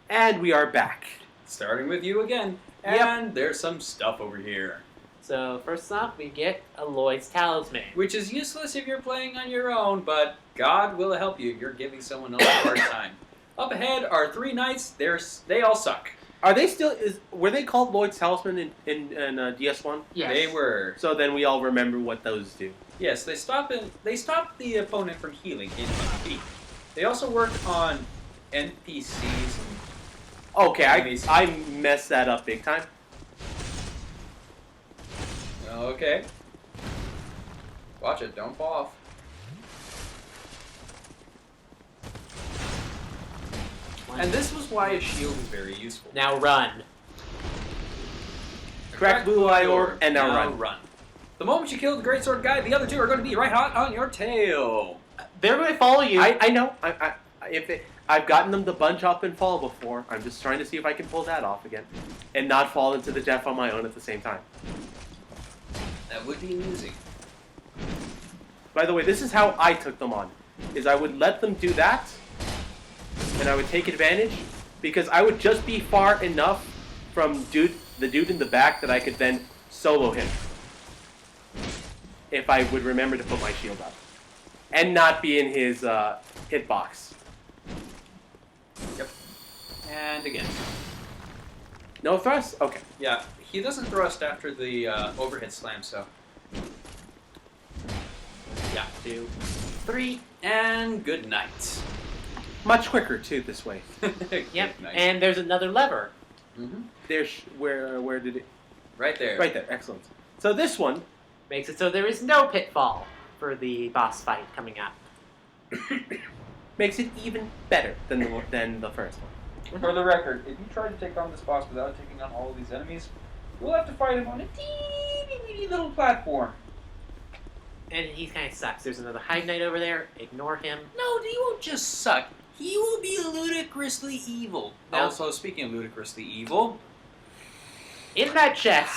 And we are back. Starting with you again. And there's some stuff over here. So first off, we get a Lloyd's Talisman. Which is useless if you're playing on your own, but God will help you if you're giving someone else a hard time. Up ahead are 3 knights. They all suck. Are they still? Were they called Lloyd's Talisman in DS1? Yes. They were. So then we all remember what those do. Yes, they stop the opponent from healing in PvP. They also work on NPCs. Okay, I messed that up big time. Okay. Watch it, don't fall off. And this was why a shield is very useful. Now run. Crack blue eye orb, and now run. The moment you kill the greatsword guy, the other 2 are going to be right hot on your tail. They're going to follow you. I know. I've gotten them to bunch up and fall before. I'm just trying to see if I can pull that off again, and not fall into the death on my own at the same time. That would be amusing. By the way, this is how I took them on. Is I would let them do that, and I would take advantage, because I would just be far enough from the dude in the back that I could then solo him. If I would remember to put my shield up. And not be in his hitbox. Yep. And again. No thrust? Okay. Yeah, he doesn't thrust after the overhead slam, so... Yeah, 2, 3, and good night. Much quicker, too, this way. Yep, night. and there's another lever. Mm-hmm. There's... Where did it... Right there. Right there, excellent. So this one... Makes it so there is no pitfall for the boss fight coming up. makes it even better than the first one. For the record, if you try to take on this boss without taking on all of these enemies, you'll have to fight him on a teeny little platform. And he kind of sucks. There's another Heide Knight over there. Ignore him. No, he won't just suck. He will be ludicrously evil. No. Also, speaking of ludicrously evil... In that chest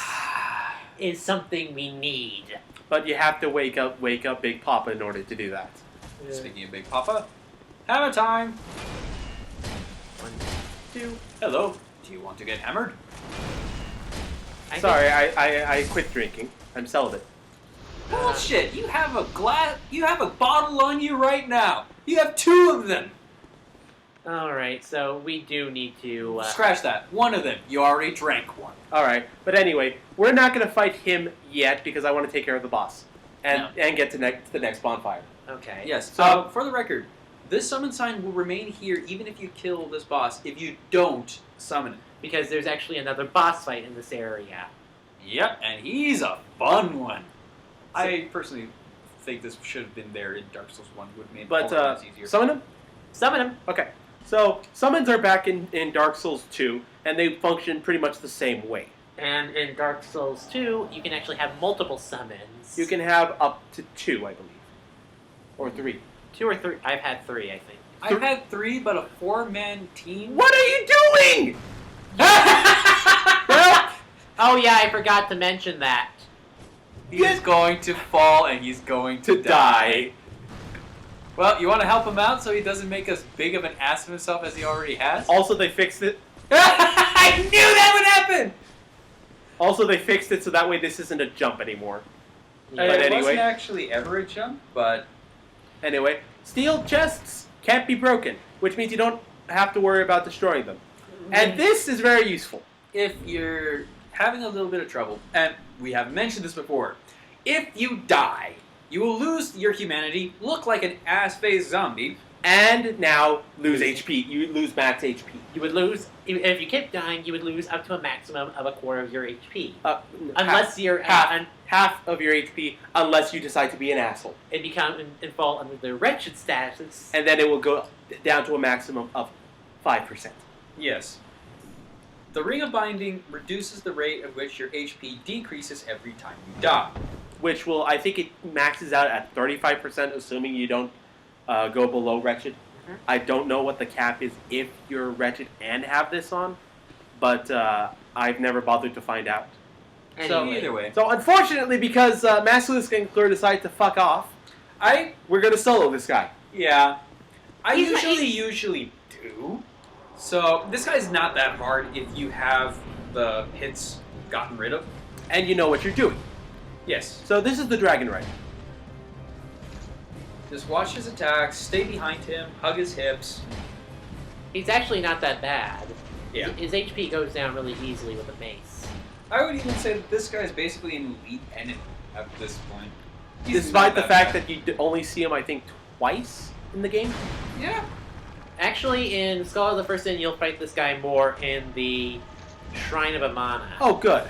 is something we need. But you have to wake up Big Papa in order to do that. Speaking of Big Papa, hammer time! 1, 2. Hello, do you want to get hammered? Sorry, I quit drinking. I'm celibate. Bullshit! You have a bottle on you right now! You have 2 of them! Alright, so we do need to... Scratch that. 1 of them. You already drank 1. Alright, but anyway, we're not going to fight him yet because I want to take care of the boss. And get to the next bonfire. Okay. Yes, so for the record, this summon sign will remain here even if you kill this boss, if you don't summon it. Because there's actually another boss fight in this area. Yep, and he's a fun one. I personally think this should have been there in Dark Souls 1. Would have made it easier. Summon him? Summon him. Okay. So, summons are back in Dark Souls 2, and they function pretty much the same way. And in Dark Souls 2, you can actually have multiple summons. You can have up to 2, I believe. Or 3. 2 or 3. I've had 3, I think. I've had 3, but a 4-man team... What are you doing? Oh yeah, I forgot to mention that. He's going to fall and he's going to die. Well, you want to help him out so he doesn't make as big of an ass of himself as he already has? Also, they fixed it. I knew that would happen! Also, they fixed it so that way this isn't a jump anymore. Yeah. But It anyway. wasn't actually ever a jump, but... Anyway, steel chests can't be broken, which means you don't have to worry about destroying them. And this is very useful. If you're having a little bit of trouble, and we have mentioned this before, if you die, you will lose your humanity, look like an ass-faced zombie, and now lose HP. You lose max HP. You would lose, if you kept dying, you would lose up to a maximum of a quarter of your HP. Unless you're half of your HP, unless you decide to be an asshole. And fall under the wretched status. And then it will go down to a maximum of 5%. Yes. The Ring of Binding reduces the rate at which your HP decreases every time you die. Which will, I think it maxes out at 35%, assuming you don't go below Wretched. Mm-hmm. I don't know what the cap is if you're Wretched and have this on, but I've never bothered to find out. Anyway. Either way. So unfortunately, because Masterless and Clure decided to fuck off, we're going to solo this guy. Yeah. I He's usually do. So this guy's not that hard if you have the hits gotten rid of. And you know what you're doing. Yes. So this is the Dragon Rider. Just watch his attacks, stay behind him, hug his hips. He's actually not that bad. Yeah. His HP goes down really easily with a mace. I would even say that this guy is basically an elite enemy at this point. He's Despite not the that fact bad. that you only see him, I think, twice in the game. Yeah. Actually, in Scholar of the First Sin, you'll fight this guy more in the Shrine of Amana. Oh, good.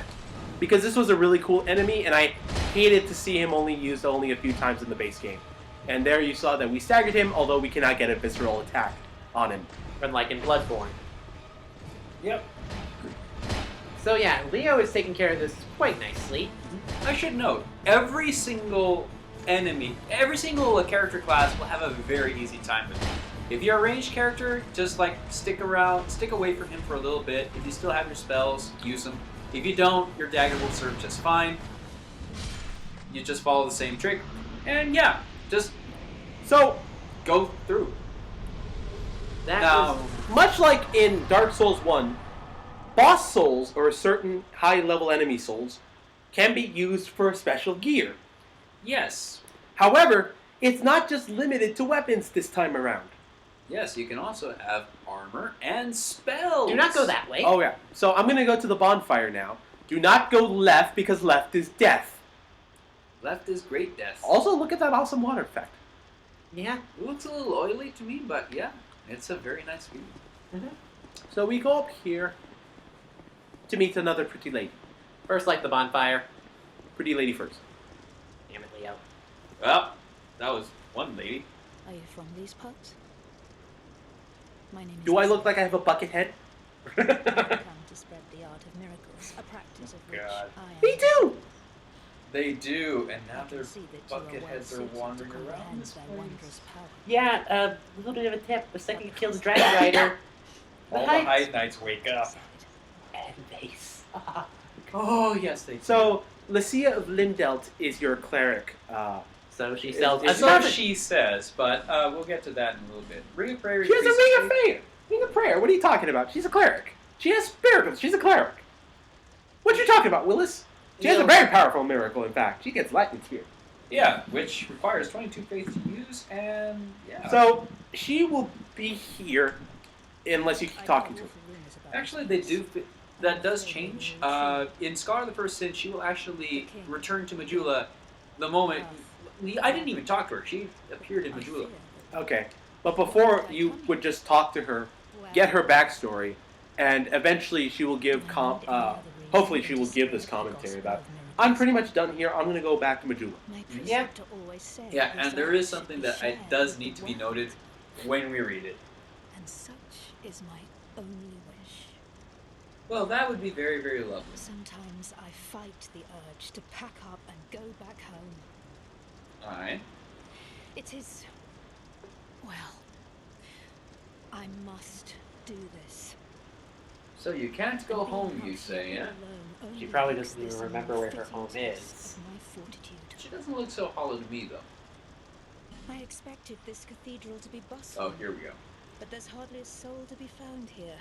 Because this was a really cool enemy, and I hated to see him only used only a few times in the base game. And there you saw that we staggered him, although we cannot get a visceral attack on him. Unlike in Bloodborne. Yep. So yeah, Leo is taking care of this quite nicely. I should note, every single enemy, every single character class will have a very easy time with him. If you're a ranged character, just like stick away from him for a little bit. If you still have your spells, use them. If you don't, your dagger will serve just fine. You just follow the same trick, and yeah, just So, go through. That Now, was, much like in Dark Souls 1, boss souls, or certain high-level enemy souls, can be used for special gear. yes, However, it's not just limited to weapons this time around. yes, you can also have armor and spells. do not go that way. Oh yeah. So I'm going to go to the bonfire now. Do not go left, because left is death. Left is great death. Also, look at that awesome water effect. Yeah. It looks a little oily to me, but yeah, it's a very nice view. So we go up here to meet another pretty lady. First, light the bonfire. Pretty lady first. Damn it, Leo. Well, that was one lady. Are you from these parts? My name is Do I Lisa. look like I have a bucket head? I've come to spread the art of miracles, a practice of which God. I am. Me too! They do, and I now can their see that you are bucket well heads are suited to wandering around comprehend this their place. wondrous power. Yeah, a little bit of a tip. The second you kill the Dragon Rider, All the heights Hyde Knights wake up. and base. Oh, yes, they do. So, Lycia of Lindelt is your cleric. So she sells. It's so nothing. she says, but we'll get to that in a little bit. Ring of Prayer. She has a ring of prayer. Ring of prayer. What are you talking about? She's a cleric. She has miracles. She's a cleric. What you talking about, Willis? She has a very powerful miracle, in fact. She gets lightning spear. Yeah, which requires 22 faith to use, and yeah. So, she will be here unless you keep I talking hear to her. awful rumors about Actually, this they do. place. That does change. In Scholar of the First Sin, she will actually return to Majula the moment. I didn't even talk to her. She appeared in I Majula. fear that Okay. But before, you would just talk to her, get her backstory, and eventually she will give hopefully she will give this commentary about, I'm pretty much done here, I'm going to go back to Majula. My Yeah. preceptor always said Yeah, this and there art is should something be that shared does with need to the be world. noted when we read it. And such is my only wish. Well, that would be very, very lovely. Sometimes I fight the urge to pack up and go back home. Alright. It is. Well. I must do this. So you can't go home, you say, yeah? She probably doesn't even remember where her home is. She doesn't look so hollow to me, though. I expected this cathedral to be bustling. Oh, here we go. But there's hardly a soul to be found here.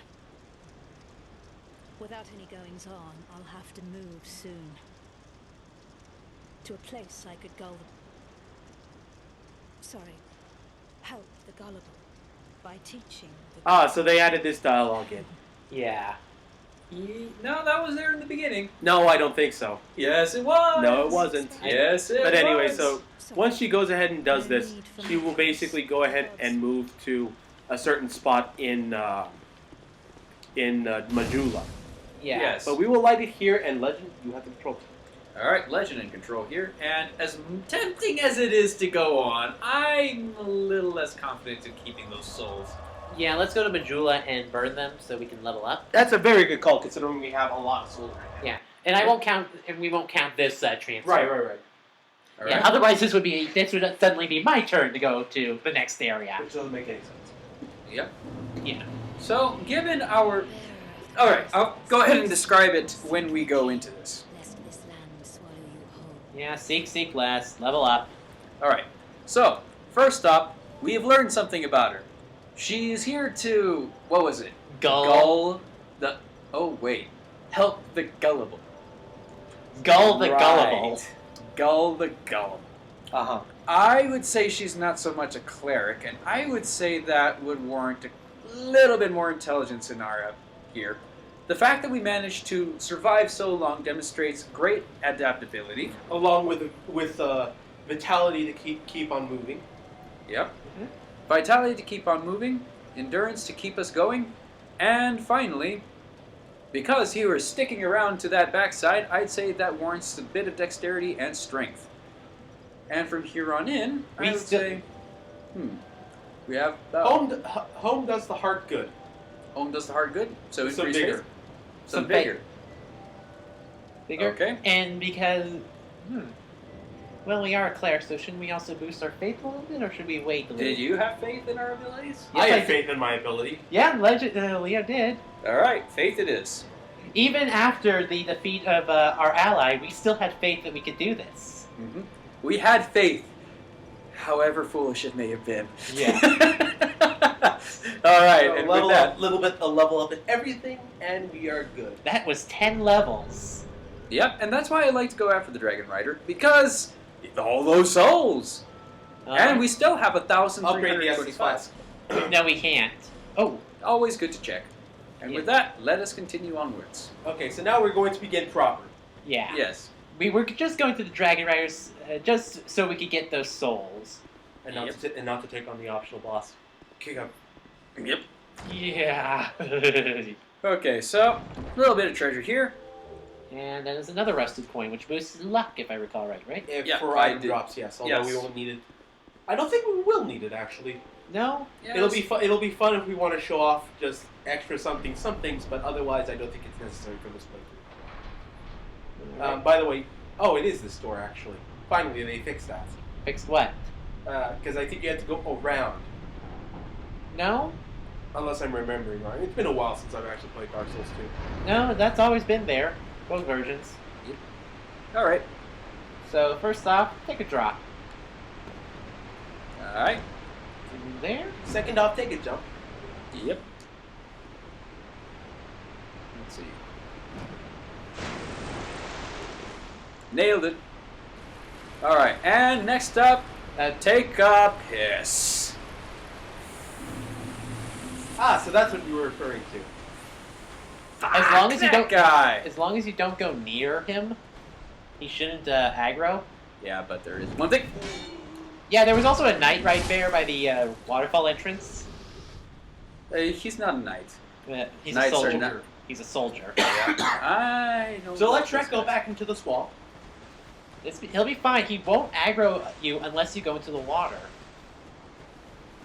Without any goings on, I'll have to move soon. To a place I could gull the... Sorry. Help the gullible. By teaching the... Ah, so they added this dialogue in. Yeah. No, that was there in the beginning. No, I don't think so. Yes, it was. No, it wasn't. Yes, it But anyway, was. so once she goes ahead and does this, she will basically go ahead and move to a certain spot in Majula. Yeah. Yes. But we will light it here, and Legend, you have the control. All right, Legend in control here, and as tempting as it is to go on, I'm a little less confident in keeping those souls. Yeah, let's go to Majula and burn them so we can level up. That's a very good call, considering we have a lot of souls right now. Yeah, and I won't count, and we won't count this transfer. Right. All Yeah. right. Otherwise, this would suddenly be my turn to go to the next area. Which doesn't make any sense. Yep. Yeah. So, given our... All right, I'll go ahead and describe it when we go into this. Lest this land swallow you whole. Yeah. Seek less. Level up. All right. So, first up, we have learned something about her. She's here to... What was it? Gull. Oh wait. Help the gullible. Gull the Right. gullible. Gull the gullible. Uh-huh. I would say she's not so much a cleric, and I would say that would warrant a little bit more intelligence in our here. The fact that we managed to survive so long demonstrates great adaptability. Along with vitality to keep on moving. Yep. Mhm. Vitality to keep on moving, endurance to keep us going, and finally, because he was sticking around to that backside, I'd say that warrants a bit of dexterity and strength. And from here on in, I We would still- say, we have Home does the heart good. home does the heart good, so Some increase vigor. faith. Some Some faith. vigor. Bigger. Okay. And because, well, we are a cleric, so shouldn't we also boost our faith a little bit, or should we wait a little? Did you have faith in our abilities? Yes, I I have faith in my ability. Yeah, Leo did. All right, faith it is. Even after the defeat of our ally, we still had faith that we could do this. Mm-hmm. We had faith, however foolish it may have been. Yeah. All right, So and level with that, up, little bit, a level up in everything, and we are good. That was 10 levels. yep, and that's why I like to go after the Dragon Rider, because all those souls, and we still have Upgrade the Estus 1,325. Flask. No, we can't. Oh, Always good to check. And with that, let us continue onwards. Okay, so now we're going to begin proper. yeah. Yes. We were just going to the Dragon Riders just so we could get those souls. And not, Yep. and not to take on the optional boss. Kick up. Yep. Yeah. Okay, so a little bit of treasure here. And then there's another rusted coin, which boosts luck, if I recall right? If Yeah, for I item did. drops, yes. Although Yes. we won't need it. I don't think we will need it actually. No? Yes. It'll be fun. It'll be fun if we want to show off just extra some things. But otherwise, I don't think it's necessary for this playthrough. By the way, it is this door actually. Finally, they fixed that. Fixed what? Because I think you had to go around. No? Unless I'm remembering wrong. It's been a while since I've actually played Dark Souls 2. No, that's always been there. Both versions. All right. So, first off, take a drop. All right. There. Second off, take a jump. Yep. Let's see. Nailed it. All right, and next up, take a piss. Ah, so that's what you were referring to. As long as you That don't guy. As long as you don't go near him, he shouldn't aggro. Yeah, but there is one thing. Yeah, there was also a knight right there by the waterfall entrance. He's not a knight. He's Knights a are soldier. not- He's a soldier. I don't. So let like this Treck go guy. back into the swamp. He'll be fine. He won't aggro you unless you go into the water.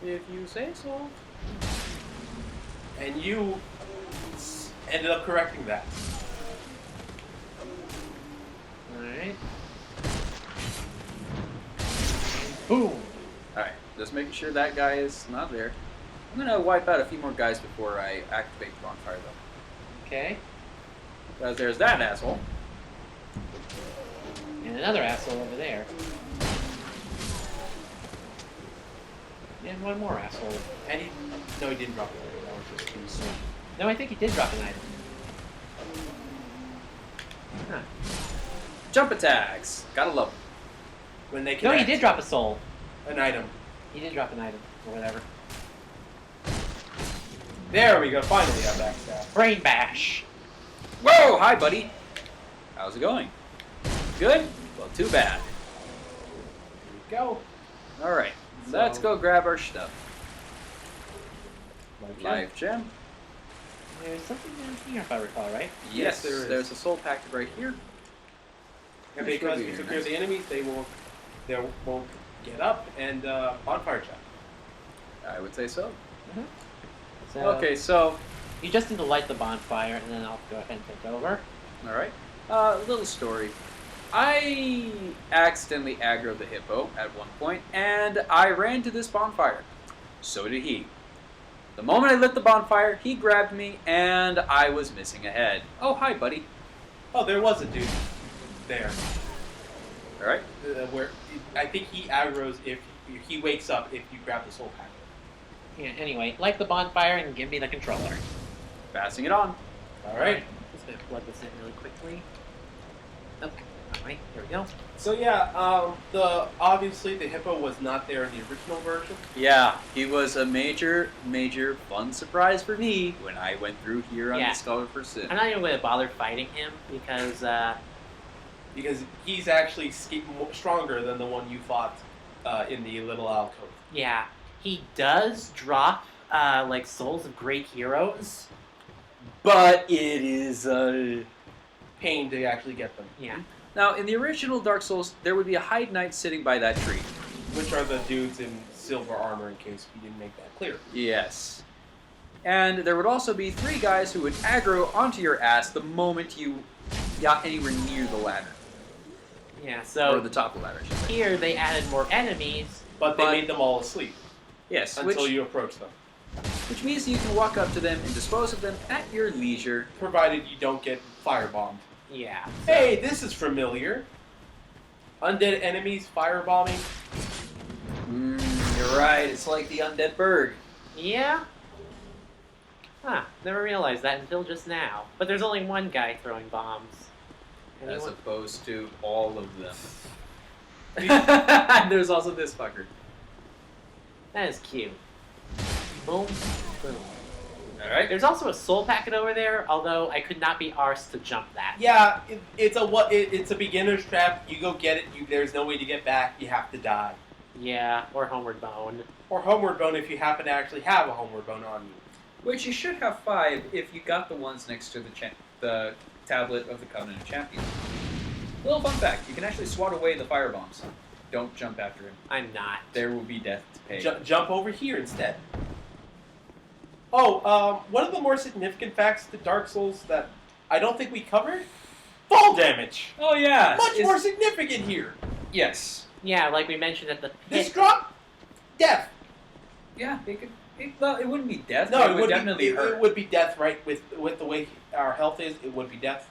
If you say so. And you ended up correcting that. Alright. Boom! All right, just making sure that guy is not there. I'm gonna wipe out a few more guys before I activate the bonfire, though. Okay. Because there's that asshole. And another asshole over there. And one more asshole. And he didn't drop it. That was just too soon. No, I think he did drop an item. Huh. Jump attacks. Gotta love them. When they No, connect, he did drop a soul. an item. He did drop an item, or whatever. There we go. Finally, I backstab. Brain bash! Whoa! Hi, buddy. How's it going? Good? Well, too bad. There we go. All right, So- let's go grab our stuff. Like Life gem. There's something down here, if I recall, right? Yes, there is. There's a soul packet right here. And Which because would we be took care of nice. the enemies, they won't get up and bonfire check. I would say so. So, Okay, so you just need to light the bonfire, and then I'll go ahead and take over. all right. Little story. I accidentally aggroed the hippo at one point, and I ran to this bonfire. So did he. The moment I lit the bonfire, he grabbed me, and I was missing a head. Oh, hi, buddy. Oh, there was a dude there. All right. Where I think he aggroes if he wakes up if you grab the soul packet. Yeah, anyway, light the bonfire and give me the controller. Passing it on. All right. Just gonna plug this in really quickly. Okay. All right. Here we go. So yeah, obviously the hippo was not there in the original version. Yeah, he was a major fun surprise for me when I went through here on Yeah. the Scholar for Sin. I'm not even going to bother fighting him because Because he's actually stronger than the one you fought in the little alcove. yeah, he does drop like souls of great heroes. But it is a... Pain to actually get them. Yeah. Now, in the original Dark Souls, there would be a Heide Knight sitting by that tree. Which are the dudes in silver armor, in case we didn't make that clear. Yes. And there would also be 3 guys who would aggro onto your ass the moment you got anywhere near the ladder. Yeah. Or So the top of the ladder, I should say. here they added more enemies. But they made them all asleep Yes, until you approach them. which means you can walk up to them and dispose of them at your leisure. Provided you don't get firebombed. Yeah. Hey, this is familiar. Undead enemies firebombing. You're right, it's like the undead bird. Yeah. Huh. Never realized that until just now. But there's only one guy throwing bombs. As Anyone? opposed to all of them. There's also this fucker. That is cute. Boom. Boom. Alright. There's also a soul packet over there, although I could not be arsed to jump that. Yeah, it's a beginner's trap. You go get it. There's no way to get back. You have to die. Yeah, or Homeward Bone. Or homeward bone if you happen to actually have a homeward bone on you. Which you should have 5 if you got the ones next to the tablet of the Covenant of Champions. Little fun fact, you can actually swat away the firebombs. Don't jump after him. I'm not. There will be death to pay. Jump over here instead. Oh, one of the more significant facts to Dark Souls that I don't think we covered: fall damage. Oh yeah! Much more significant here. Yes. Yeah, like we mentioned at the This pit. drop, death. Yeah, well, it wouldn't be death, No, but it would would definitely hurt. It would be death, right? With the way our health is, it would be death.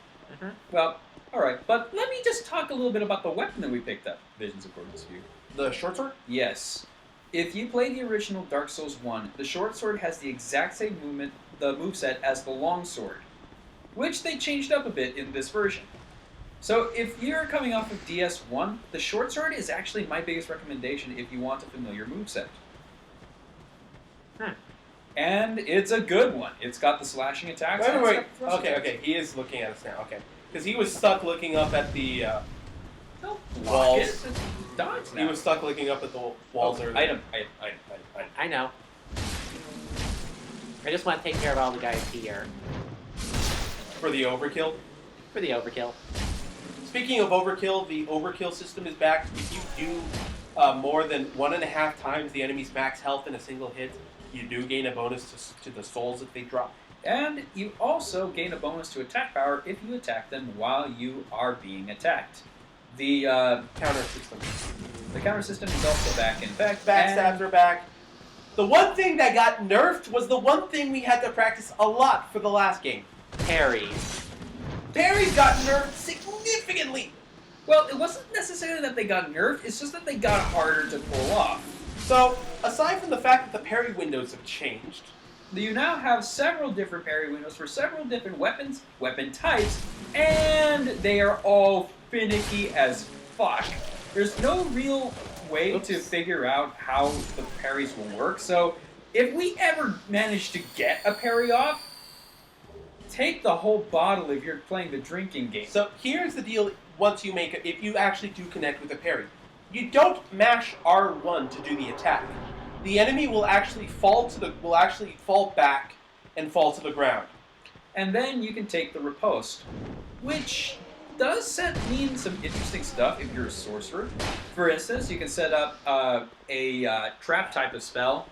Well, alright, but let me just talk a little bit about the weapon that we picked up, Visions of Gordon's View. The short sword. Yes. If you play the original Dark Souls 1, the short sword has the exact same moveset as the long sword, which they changed up a bit in this version. So if you're coming off of DS1, the short sword is actually my biggest recommendation if you want a familiar moveset. And it's a good one. It's got the slashing attacks. and it's Wait. got the thrust attacks. Okay. He is looking at us now. Okay, because he was stuck looking up at the Don't walls. block it. It's dodge now. He was stuck looking up at the walls earlier. Item. I know. I just want to take care of all the guys here For the overkill. for the overkill. Speaking of overkill, the overkill system is back. If you do more than 1.5 times the enemy's max health in a single hit, you do gain a bonus to the souls that they drop. And you also gain a bonus to attack power if you attack them while you are being attacked. The Counter system. counter system is also back in effect. Backstabs are back. The one thing that got nerfed was the one thing we had to practice a lot for the last game. Parries. Parries got nerfed significantly. Well, it wasn't necessarily that they got nerfed, it's just that they got harder to pull off. So, aside from the fact that the parry windows have changed, You now have several different parry windows for several different weapons, weapon types, and they are all finicky as fuck. There's no real way to figure out how the parries will work, so if we ever manage to get a parry off, take the whole bottle if you're playing the drinking game. so here's the deal. Once you make it, if you actually do connect with a parry, you don't mash R1 to do the attack. The enemy will actually fall back and fall to the ground. And then you can take the riposte, which does mean some interesting stuff if you're a sorcerer. For instance, you can set up a trap type of spell,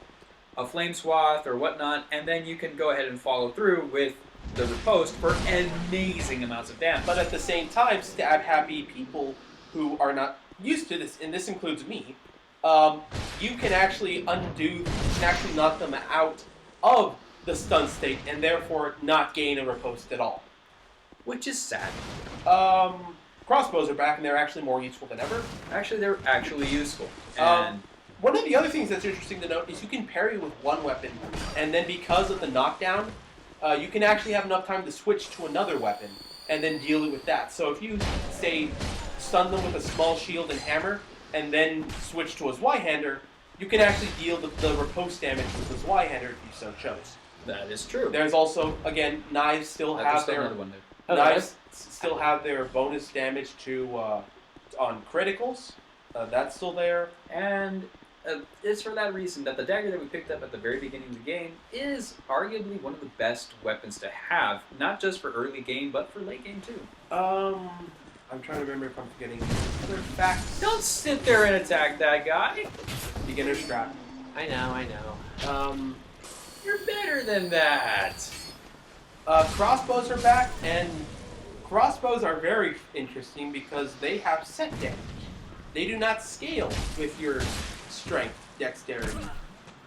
a flame swath or whatnot, and then you can go ahead and follow through with the riposte for amazing amounts of damage. But at the same time, stab-happy people who are not used to this, and this includes me, you can actually knock them out of the stun state, and therefore not gain a riposte at all. Which is sad. Crossbows are back, and they're actually more useful than ever. Actually, they're actually useful. And One of the other things that's interesting to note is you can parry with one weapon, and then because of the knockdown, you can actually have enough time to switch to another weapon and then deal it with that. So if you, say, stun them with a small shield and hammer, and then switch to a Zweihander, you can actually deal the riposte damage with the Zweihander if you so chose. That is true. There's also, again, knives still have their another one there. Oh, knives still have their bonus damage to on criticals. That's still there. And it's for that reason that the dagger that we picked up at the very beginning of the game is arguably one of the best weapons to have, not just for early game, but for late game too. I'm trying to remember if I'm forgetting other facts. Don't sit there and attack that guy. Beginner strap. I know. You're better than that. Crossbows are back, and crossbows are very interesting because they have set damage. They do not scale with your strength, dexterity,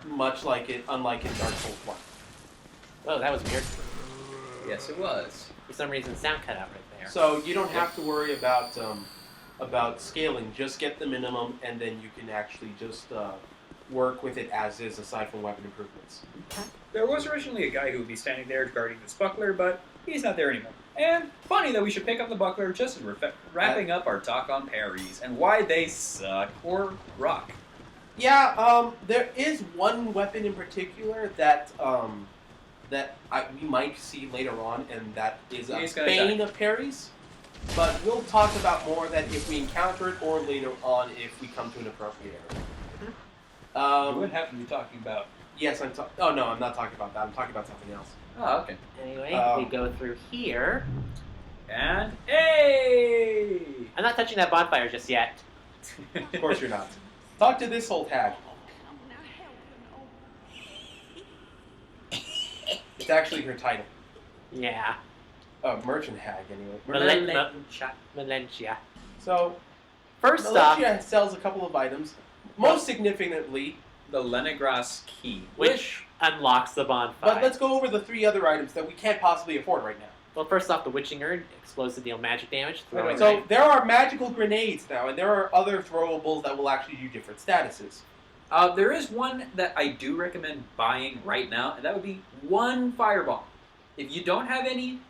unlike in Dark Souls 1. Oh, that was weird. Yes, it was. For some reason, sound cut out right there. So you don't have to worry about scaling. Just get the minimum, and then you can actually just work with it as is, aside from weapon improvements. There was originally a guy who would be standing there guarding this buckler, but he's not there anymore. And funny that we should pick up the buckler just as we're wrapping up our talk on parries and why they suck or rock. Yeah, there is one weapon in particular that we might see later on, and that is a bane of parries. But we'll talk about more of that if we encounter it, or later on if we come to an appropriate area. What happened to be talking about? Yes, oh no, I'm not talking about that. I'm talking about something else. Oh, okay. Anyway, we go through here. And hey! I'm not touching that bonfire just yet. Of course you're not. Talk to this old hag. It's actually her title. Yeah. Merchant hag, anyway. Valencia. So, First off, Valencia sells a couple of items. Most significantly, The Lenegras Key. which unlocks the bonfire. but let's go over the 3 other items that we can't possibly afford right now. Well, first off, the witching urn explodes to deal magic damage. Wait, So there are magical grenades now, and there are other throwables that will actually do different statuses. There is one that I do recommend buying right now, and that would be one fireball. If you don't have any,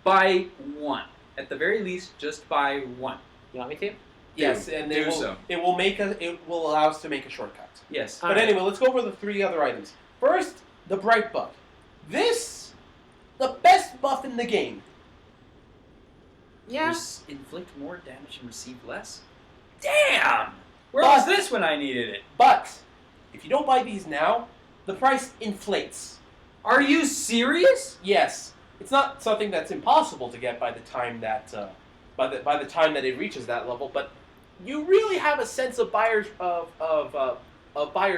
buy one. At the very least, just buy one. You want me to? Yes, and it will allow us to make a shortcut. Yes. But anyway, let's go over the 3 other items. First, the Bright Bug. The best buff in the game. Yeah. Inflict more damage and receive less? Damn! Where was this when I needed it? But if you don't buy these now, the price inflates. Are you serious? Yes, it's not something that's impossible to get by the time that by the time that it reaches that level. But you really have a sense of buyer's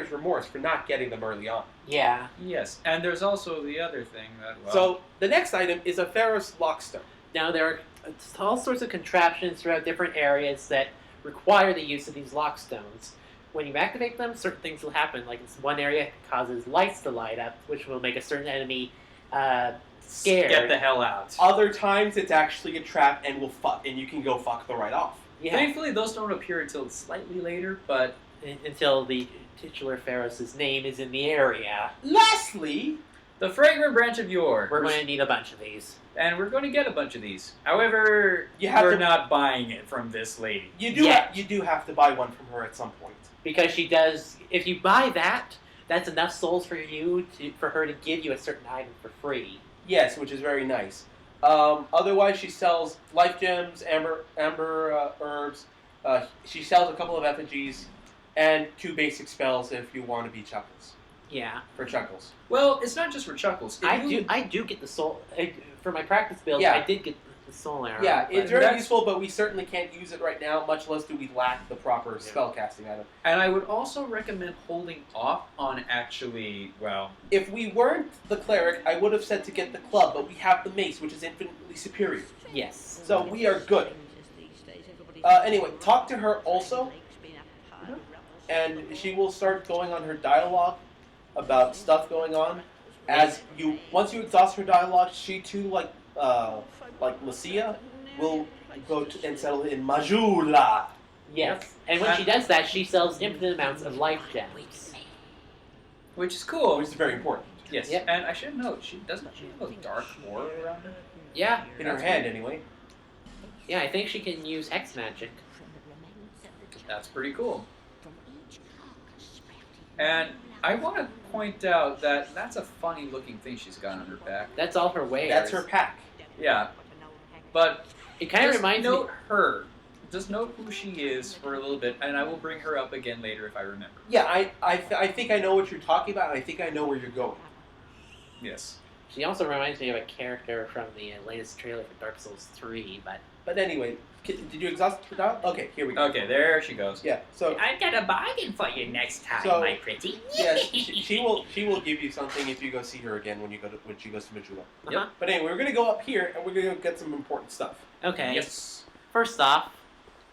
remorse for not getting them early on. Yeah. Yes, and there's also the other thing that. Well, So the next item is a Ferrous Lockstone. Now, there are all sorts of contraptions throughout different areas that require the use of these lockstones. When you activate them, certain things will happen. Like in one area, it causes lights to light up, which will make a certain enemy scared. get the hell out. Other times, it's actually a trap and you can go fuck the right off. Yeah. Thankfully, those don't appear until slightly later, but Until the titular Pharaoh's name is in the area. Lastly, the fragrant branch of yore. We're going to need a bunch of these. And we're going to get a bunch of these. However, we're not buying it from this lady. you do have to buy one from her at some point. Because she does, if you buy that, that's enough souls for for her to give you a certain item for free. Yes, which is very nice. Otherwise, she sells life gems, amber herbs. She sells a couple of effigies, and 2 basic spells if you want to be Chuckles. Yeah. For Chuckles. Well, it's not just for Chuckles. I do get the soul for my practice build. Yeah. I did get the soul arrow. Yeah, it's but very useful, but we certainly can't use it right now. Much less do we lack the proper spellcasting item. And I would also recommend holding off on actually, well... If we weren't the cleric, I would have said to get the club, but we have the mace, which is infinitely superior. Yes. So we are good. Anyway, talk to her also, and she will start going on her dialogue about stuff going on. Once you exhaust her dialogue, she too, like Lucia, will go and settle in Majula. Yes. And when she does that, she sells infinite amounts of life gems. Which is cool. Which is very important. Yes. Yep. And I should note, she doesn't have a dark aura around her. Yeah. In her hand, anyway. Yeah, I think she can use hex magic. That's pretty cool. And I want to point out that that's a funny looking thing she's got on her back. That's all her wares. That's her pack. Yeah. But It kind of just reminds me. note her. Just note who she is for a little bit, and I will bring her up again later if I remember. Yeah, I think I know what you're talking about, and I think I know where you're going. Yes. She also reminds me of a character from the latest trailer for Dark Souls 3, but... But anyway, did you exhaust the dial? Okay, here we go. Okay, there she goes. Yeah, so I've got a bargain for you next time, So- my pretty. yes, she will give you something if you go see her again when she goes to Majula. Uh-huh. But anyway, we're gonna go up here and we're gonna go get some important stuff. Okay. Yes. First off,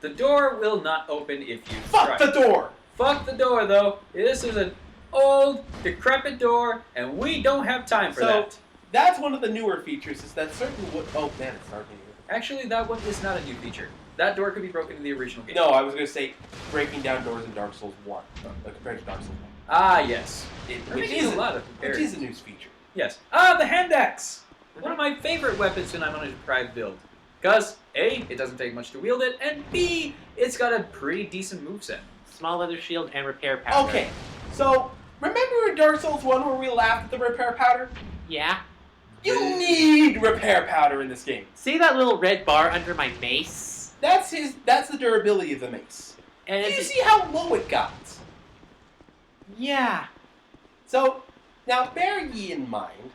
The door will not open if you Fuck try. the door! Fuck the door, though. This is an old, decrepit door, and we don't have time for So- that. That's one of the newer features. Is that certain wood? Oh man, it's dark in here. Actually, that one is not a new feature. That door could be broken in the original game. No, I was gonna say breaking down doors in Dark Souls 1, compared to Dark Souls 1. Ah, yes. Which Which is a lot of which is a news feature. Yes. Ah, the hand axe! One of my favorite weapons when I'm on a deprived build. Because, A, it doesn't take much to wield it, and B, it's got a pretty decent moveset. small leather shield and repair powder. Okay, so remember in Dark Souls 1 where we laughed at the repair powder? Yeah. You need repair powder in this game. See that little red bar under my mace? That's the durability of the mace. And Do you it's... see how low it got? Yeah. So, now bear ye in mind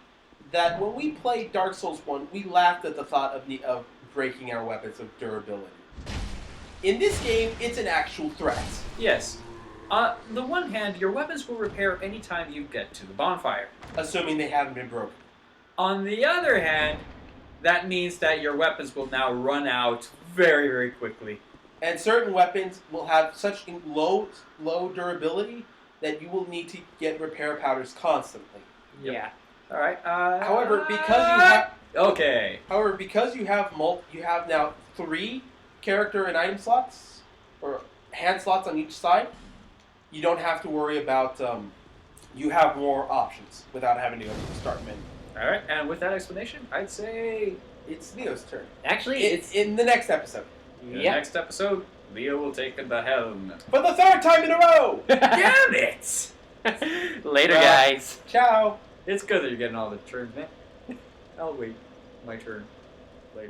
that when we played Dark Souls 1, we laughed at the thought of breaking our weapons of durability. In this game, it's an actual threat. Yes. On the one hand, your weapons will repair anytime you get to the bonfire. Assuming they haven't been broken. On the other hand, that means that your weapons will now run out very, very quickly. And certain weapons will have such low durability that you will need to get repair powders constantly. Yep. Yeah. All right. However, because you have now 3 character and item slots, or hand slots on each side, you don't have to worry about. You have more options without having to go to the start menu. All right. And with that explanation, I'd say It's Leo's turn. Actually, It's in the next episode. in the yeah. next episode, Leo will take the helm. For the 3rd time in a row! Damn it! Later, Well- guys. Ciao! It's good that you're getting all the turns, man. I'll wait my turn later.